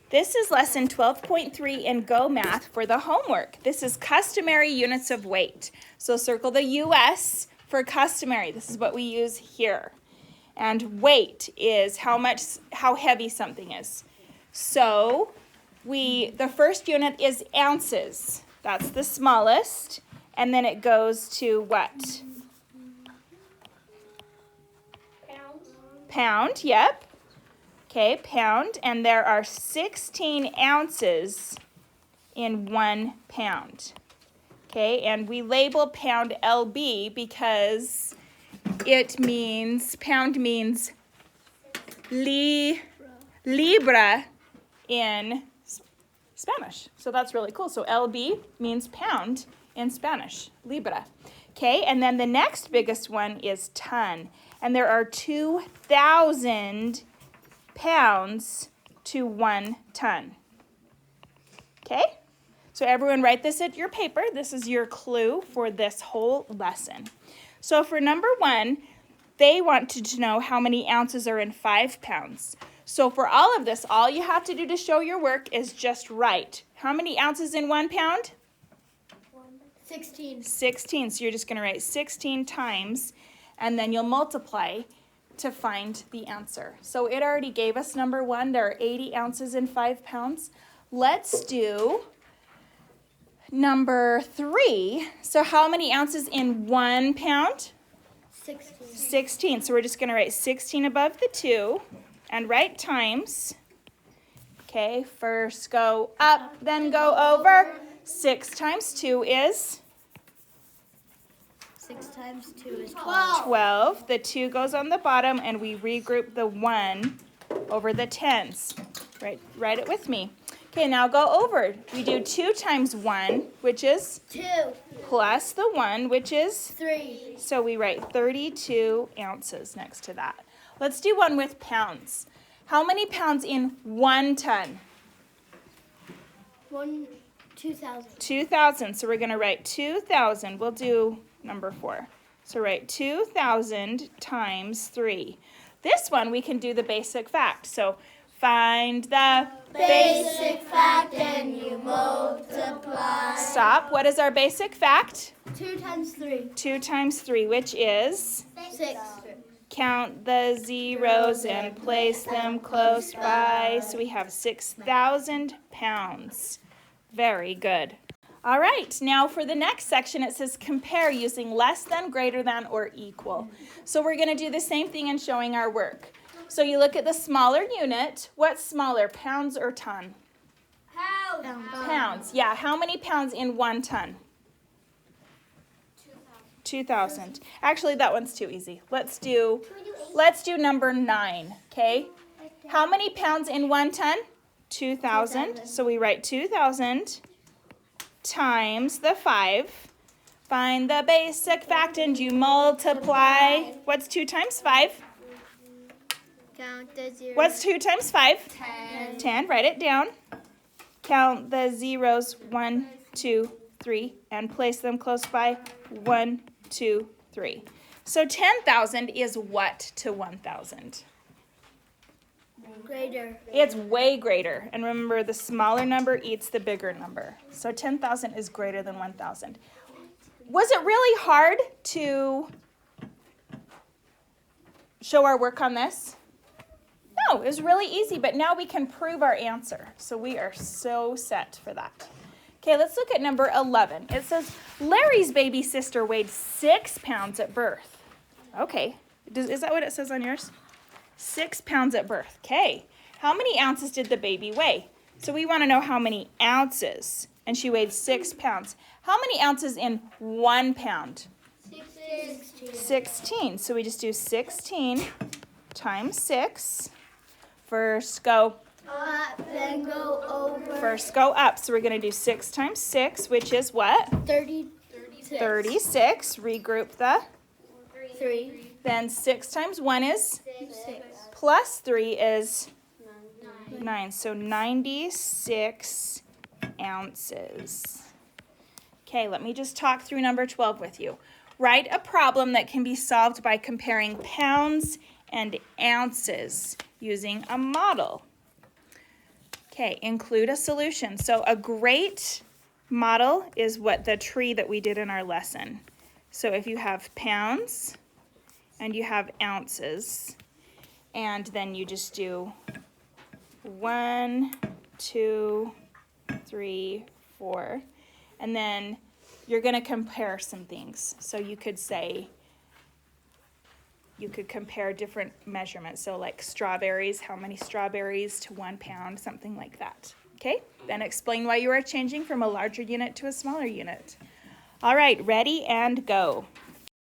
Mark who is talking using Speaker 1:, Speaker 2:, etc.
Speaker 1: This is lesson 12.3 in Go Math for the homework. This is customary units of weight. So circle the US for customary. This is what we use here. And weight is how heavy something is. So the first unit is ounces. That's the smallest. And then it goes to what? Pound, yep. Okay, pound, and there are 16 ounces in 1 pound. Okay, and we label pound LB because pound means libra in Spanish. So that's really cool. So LB means pound in Spanish, libra. Okay, and then the next biggest one is ton, and there are 2,000 pounds to 1 ton. Okay? So everyone write this at your paper. This is your clue for this whole lesson. So for number 1, they wanted to know how many ounces are in 5 pounds. So for all of this, all you have to do to show your work is just write. How many ounces in 1 pound?
Speaker 2: 16.
Speaker 1: 16. So you're just going to write 16 times, and then you'll multiply to find the answer. So it already gave us number 1. There are 80 ounces in 5 pounds. Let's do number 3. So how many ounces in 1 pound?
Speaker 2: 16.
Speaker 1: 16. So we're just going to write 16 above the 2 and write times. Okay, first go up, then go over. 6 times 2 is?
Speaker 2: 6 times 2 is 12.
Speaker 1: 12. The 2 goes on the bottom, and we regroup the 1 over the tens. Write it with me. Okay, now go over. We do 2 times 1, which is?
Speaker 2: 2.
Speaker 1: Plus the 1, which is?
Speaker 2: 3.
Speaker 1: So we write 32 ounces next to that. Let's do one with pounds. How many pounds in 1 ton?
Speaker 2: 2,000.
Speaker 1: 2,000. So we're going to write 2,000. We'll do number 4. So write 2,000 times 3. This one we can do the basic fact. So find the
Speaker 2: Basic fact and you multiply.
Speaker 1: Stop. What is our basic fact?
Speaker 2: 2 times 3.
Speaker 1: 2 times 3, which is?
Speaker 2: 6.
Speaker 1: Count the zeros and place them close by. So we have 6,000 pounds. Very good. All right, now for the next section, it says compare using less than, greater than, or equal. So we're going to do the same thing in showing our work. So you look at the smaller unit. What's smaller, pounds or ton? Pounds. Yeah, how many pounds in 1 ton? 2,000. Actually, that one's too easy. Let's do number 9, okay? How many pounds in 1 ton? 2,000. So we write 2,000 times the 5. Find the basic fact and you multiply. What's 2 times 5?
Speaker 2: Count the zeros.
Speaker 1: What's 2 times 5?
Speaker 2: 10.
Speaker 1: 10. Write it down. Count the zeros. 1, 2, 3. And place them close by. 1, 2, 3. So 10,000 is what to 1,000?
Speaker 2: Greater.
Speaker 1: It's way greater. And remember, the smaller number eats the bigger number. So 10,000 is greater than 1,000. Was it really hard to show our work on this? No, it was really easy, but now we can prove our answer. So we are so set for that. Okay, let's look at number 11. It says, Larry's baby sister weighed 6 pounds at birth. Okay, is that what it says on yours? 6 pounds at birth. Okay, how many ounces did the baby weigh? So we want to know how many ounces, and she weighed 6 pounds. How many ounces in 1 pound?
Speaker 2: 16.
Speaker 1: 16. So we just do 16 times 6. First go
Speaker 2: Up, then go over.
Speaker 1: First go up. So we're going to do 6 times 6, which is what?
Speaker 2: 36.
Speaker 1: 36. Regroup the.
Speaker 2: 3.
Speaker 1: Then 6 times 1 is?
Speaker 2: 6.
Speaker 1: Plus 3 is? 9. So 96 ounces. Okay, let me just talk through number 12 with you. Write a problem that can be solved by comparing pounds and ounces using a model. Okay, include a solution. So a great model is what the tree that we did in our lesson. So if you have pounds and you have ounces, and then you just do 1, 2, 3, 4, and then you're going to compare some things. So you could say, you could compare different measurements. So like strawberries, how many strawberries to 1 pound, something like that. Okay, then explain why you are changing from a larger unit to a smaller unit. All right, ready and go.